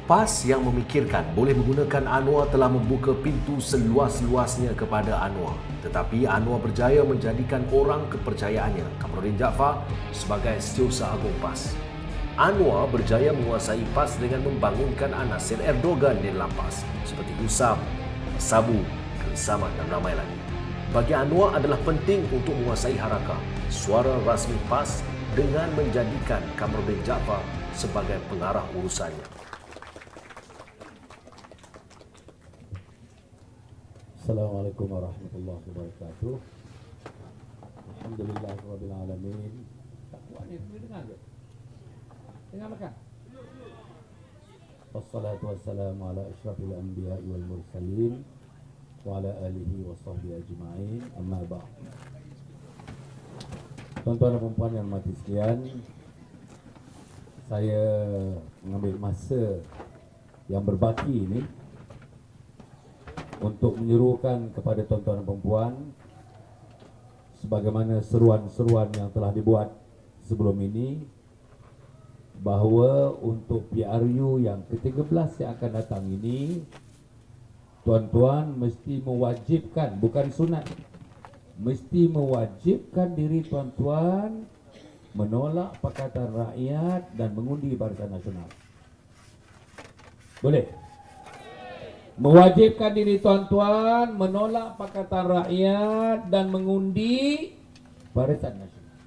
PAS yang memikirkan boleh menggunakan Anwar telah membuka pintu seluas-luasnya kepada Anwar. Tetapi Anwar berjaya menjadikan orang kepercayaannya, Kamarudin Jaafar, sebagai Setiausaha Agung PAS. Anwar berjaya menguasai PAS dengan membangunkan anasir Erdogan di dalam PAS seperti Usam, Sabu, Samad dan ramai lagi. Bagi Anwar adalah penting untuk menguasai Harakah, suara rasmi PAS, dengan menjadikan Kamarudin Jaafar sebagai pengarah urusannya. Assalamualaikum warahmatullahi wabarakatuh. Alhamdulillahirabbil alamin. Tak kuat ni, dengar ke? Dengar makan. Wassalatu wassalamu ala asyrafil anbiya'i wal mursalin wa ala alihi wa sahbihi ajma'in. Amma ba'd. Tuan-tuan dan puan-puan yang mati sekalian, saya mengambil masa yang berbaki ini untuk menyerukan kepada tuan-tuan dan puan-puan sebagaimana seruan-seruan yang telah dibuat sebelum ini, bahawa untuk PRU yang ke-13 yang akan datang ini, tuan-tuan mesti mewajibkan, bukan sunat, mesti mewajibkan diri tuan-tuan menolak Pakatan Rakyat dan mengundi Barisan Nasional. Boleh? Mewajibkan diri tuan-tuan menolak Pakatan Rakyat dan mengundi Barisan Nasional.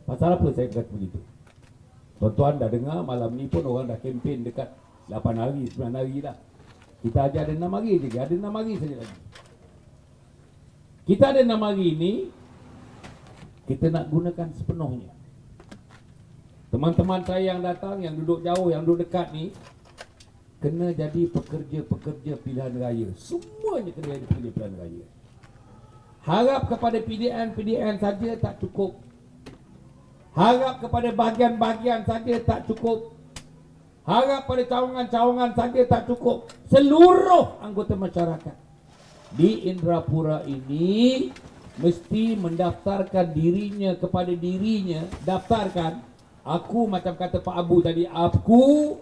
Pasal apa saya kata begitu? Tuan-tuan dah dengar malam ni pun orang dah kempen dekat 8 hari, 9 hari dah. Kita aja ada 6 hari je, ada 6 hari saja lagi. Kita ada 6 hari ini, kita nak gunakan sepenuhnya. Teman-teman saya yang datang, yang duduk jauh, yang duduk dekat ni, kena jadi pekerja-pekerja pilihan raya. Semuanya kena jadi pekerja pilihan raya. Harap kepada PDN saja tak cukup. Harap kepada bahagian-bahagian saja tak cukup. Harap pada cawangan-cawangan saja tak cukup. Seluruh anggota masyarakat di Indrapura ini mesti mendaftarkan dirinya kepada dirinya. Daftarkan. Aku macam kata Pak Abu tadi, aku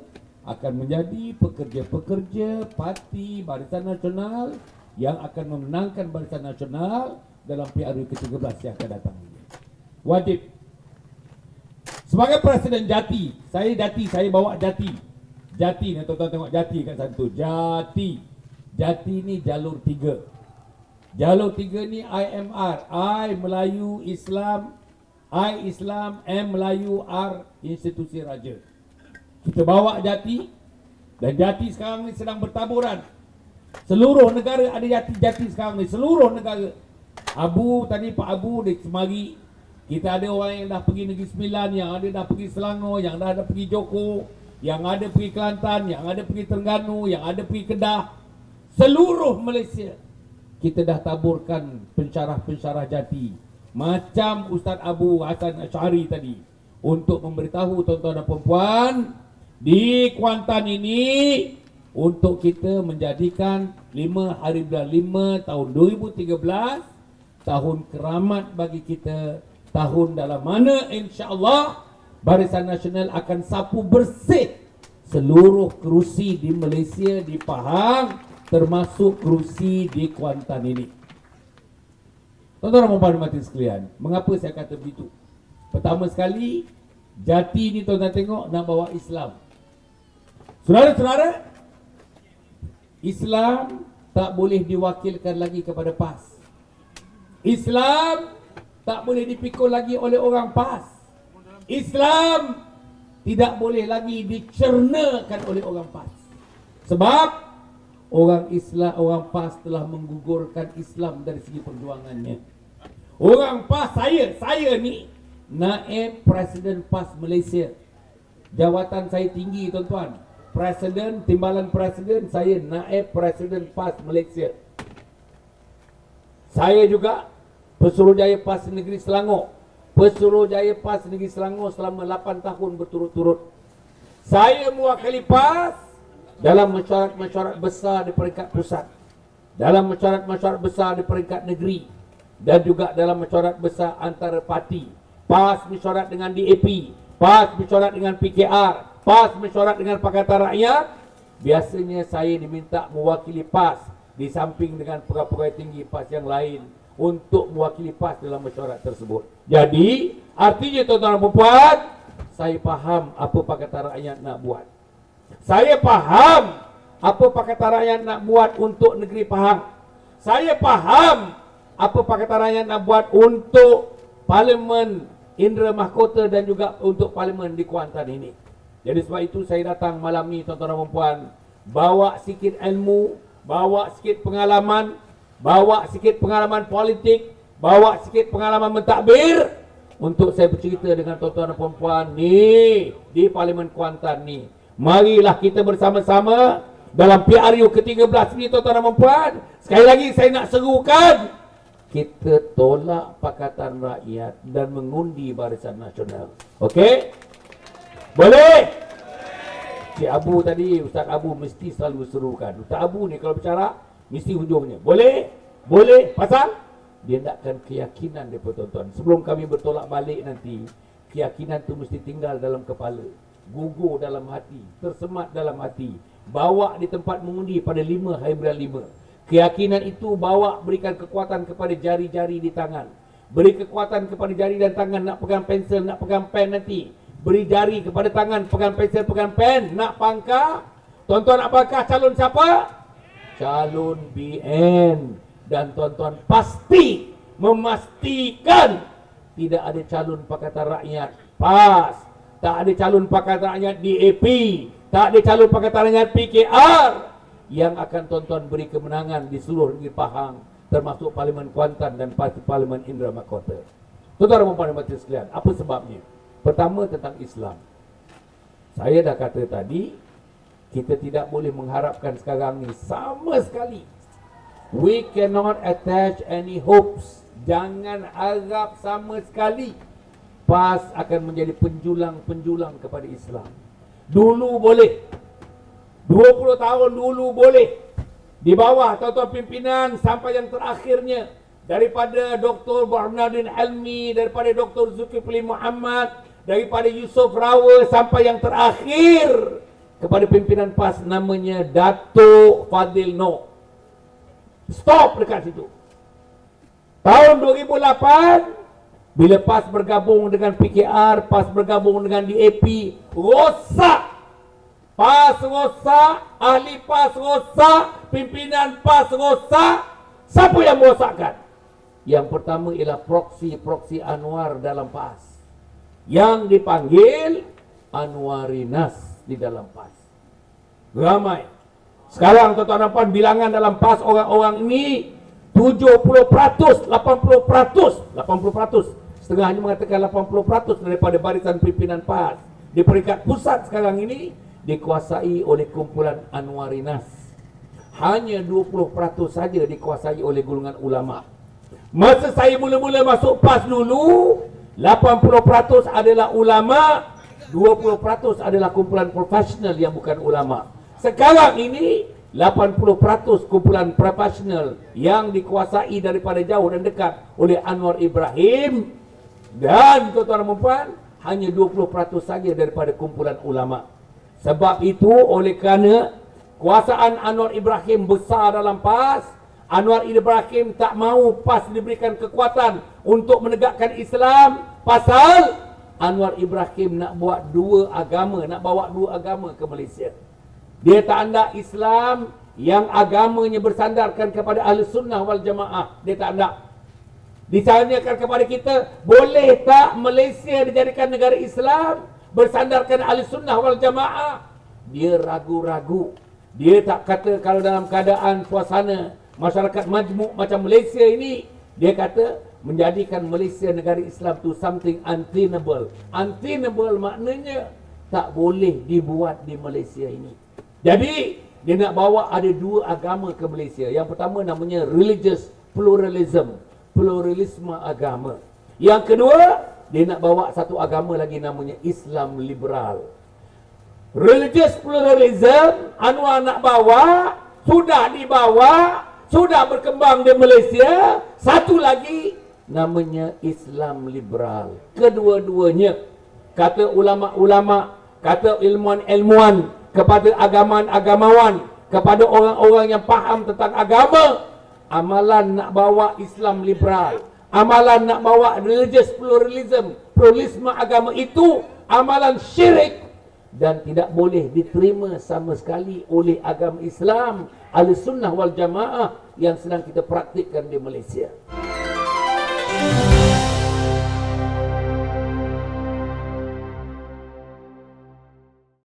akan menjadi pekerja-pekerja parti Barisan Nasional yang akan memenangkan Barisan Nasional dalam PRU ke-13 yang akan datang ini. Wajib. Sebagai Presiden Jati, saya bawa Jati. Jati ni tuan-tuan tengok Jati kat sana tu. Jati. Jati ni jalur 3. Jalur 3 ni IMR, I Melayu Islam, I Islam, M Melayu, R Institusi Raja. Kita bawa Jati, dan Jati sekarang ni sedang bertaburan. Seluruh negara ada Jati sekarang ni, seluruh negara. Abu tadi, Pak Abu di Semari, kita ada orang yang dah pergi Negeri Sembilan, yang ada dah pergi Selangor, yang dah ada pergi Johor, yang ada pergi Kelantan, yang ada pergi Terengganu, yang ada pergi Kedah. Seluruh Malaysia kita dah taburkan pensyarah-pensyarah Jati, macam Ustaz Abu Hassan Asy'ari tadi, untuk memberitahu tuan-tuan dan puan-puan di Kuantan ini, untuk kita menjadikan 5 hari bulan 5 tahun 2013 tahun keramat bagi kita, tahun dalam mana insya-Allah Barisan Nasional akan sapu bersih seluruh kerusi di Malaysia, di Pahang, termasuk kerusi di Kuantan ini. Tuan-tuan dan puan-puan mati sekalian, mengapa saya kata begitu? Pertama sekali, Jati ni tuan-tuan tengok nak bawa Islam. Saudara-saudara, Islam tak boleh diwakilkan lagi kepada PAS. Islam tak boleh dipikul lagi oleh orang PAS. Islam tidak boleh lagi dicernakan oleh orang PAS. Sebab orang Islam, orang PAS telah menggugurkan Islam dari segi perjuangannya. Orang PAS, saya ni Naib Presiden PAS Malaysia. Jawatan saya tinggi tuan-tuan. Presiden, timbalan Presiden, saya Naib Presiden PAS Malaysia. Saya juga Pesuruhjaya PAS Negeri Selangor. Pesuruhjaya PAS Negeri Selangor selama 8 tahun berturut-turut. Saya mewakili PAS dalam mesyuarat-mesyuarat besar di peringkat pusat, dalam mesyuarat-mesyuarat besar di peringkat negeri, dan juga dalam mesyuarat besar antara parti. PAS mesyuarat dengan DAP, PAS mesyuarat dengan PKR, PAS mesyuarat dengan Pakatan Rakyat, biasanya saya diminta mewakili PAS di samping dengan pegawai tinggi PAS yang lain untuk mewakili PAS dalam mesyuarat tersebut. Jadi, artinya tuan-tuan dan puan, saya faham apa Pakatan Rakyat nak buat. Saya faham apa Pakatan Rakyat nak buat untuk negeri Pahang. Saya faham apa Pakatan Rakyat nak buat untuk Parlimen Indra Mahkota dan juga untuk Parlimen di Kuantan ini. Jadi sebab itu saya datang malam ni tuan-tuan dan puan, bawa sikit ilmu, bawa sikit pengalaman, bawa sikit pengalaman politik, bawa sikit pengalaman mentadbir untuk saya bercerita dengan tuan-tuan dan puan-puan ni di Parlimen Kuantan ni. Marilah kita bersama-sama dalam PRU ke-13 ni tuan-tuan dan puan. Sekali lagi saya nak serukan, kita tolak Pakatan Rakyat dan mengundi Barisan Nasional. Okey? Boleh? Cik Abu tadi, Ustaz Abu mesti selalu serukan. Ustaz Abu ni kalau bicara mesti hujungnya. Boleh? Boleh. Pasal dia nakkan keyakinan dia tuan-tuan. Sebelum kami bertolak balik nanti, keyakinan tu mesti tinggal dalam kepala, gugur dalam hati, tersemat dalam hati, bawa di tempat mengundi pada 5 hari bulan 5. Keyakinan itu bawa, berikan kekuatan kepada jari-jari di tangan, beri kekuatan kepada jari dan tangan nak pegang pensel, nak pegang pen nanti, beri jari kepada tangan pegang pensel, pegang pen, nak pangkah. Tuan-tuan nak pangkah calon siapa? Calon BN. Dan tuan-tuan pasti memastikan tidak ada calon Pakatan Rakyat PAS, tak ada calon Pakatan Rakyat DAP, tak ada calon Pakatan Rakyat PKR yang akan tuan-tuan beri kemenangan di seluruh negeri Pahang, termasuk Parlimen Kuantan dan Parlimen Indra Mahkota. Tuan-tuan dan puan-puan sekalian, apa sebabnya? Pertama, tentang Islam. Saya dah kata tadi, kita tidak boleh mengharapkan sekarang ni sama sekali. We cannot attach any hopes. Jangan harap sama sekali PAS akan menjadi penjulang-penjulang kepada Islam. Dulu boleh, 20 tahun dulu boleh, di bawah tuan-tuan pimpinan sampai yang terakhirnya, daripada Dr. Burhanuddin Helmi, daripada Dr. Zulkifli Muhammad, daripada Yusuf Rawa sampai yang terakhir kepada pimpinan PAS namanya Datuk Fadil Noh. Stop dekat situ. Tahun 2008 bila PAS bergabung dengan PKR, PAS bergabung dengan DAP, rosak. PAS rosak, ahli PAS rosak, pimpinan PAS rosak. Siapa yang merosakkan? Yang pertama ialah proksi Anwar dalam PAS, yang dipanggil Anwarinas di dalam PAS. Ramai. Sekarang tuan-tuan dan puan, bilangan dalam PAS orang-orang ini 70%, 80%, setengahnya mengatakan 80% daripada barisan pimpinan PAS di peringkat pusat sekarang ini dikuasai oleh kumpulan Anwarinas. Hanya 20% saja dikuasai oleh golongan ulama. Masa saya mula-mula masuk PAS dulu, 80% adalah ulama, 20% adalah kumpulan profesional yang bukan ulama. Sekarang ini 80% kumpulan profesional yang dikuasai daripada jauh dan dekat oleh Anwar Ibrahim, dan tuan-tuan dan puan, hanya 20% saja daripada kumpulan ulama. Sebab itu, oleh kerana kuasaan Anwar Ibrahim besar dalam PAS, Anwar Ibrahim tak mau PAS diberikan kekuatan untuk menegakkan Islam, pasal Anwar Ibrahim nak buat dua agama, nak bawa dua agama ke Malaysia. Dia tak ada Islam yang agamanya bersandarkan kepada Ahli Sunnah wal Jamaah. Dia tak ada. Ditanyakan kepada kita, boleh tak Malaysia dijadikan negara Islam bersandarkan Ahli Sunnah wal Jamaah? Dia ragu-ragu. Dia tak kata kalau dalam keadaan suasana masyarakat majmuk macam Malaysia ini, dia kata menjadikan Malaysia negara Islam tu something untenable. Untenable maknanya tak boleh dibuat di Malaysia ini. Jadi dia nak bawa ada dua agama ke Malaysia. Yang pertama namanya religious pluralism, pluralisme agama. Yang kedua, dia nak bawa satu agama lagi namanya Islam liberal. Religious pluralism Anwar nak bawa, sudah dibawa, sudah berkembang di Malaysia. Satu lagi namanya Islam liberal. Kedua-duanya, kata ulama-ulama, kata ilmuwan-ilmuwan, kepada agamawan, kepada orang-orang yang faham tentang agama, amalan nak bawa Islam liberal, amalan nak bawa religious pluralisme agama itu amalan syirik dan tidak boleh diterima sama sekali oleh agama Islam Ahlussunnah wal Jamaah yang sedang kita praktikkan di Malaysia.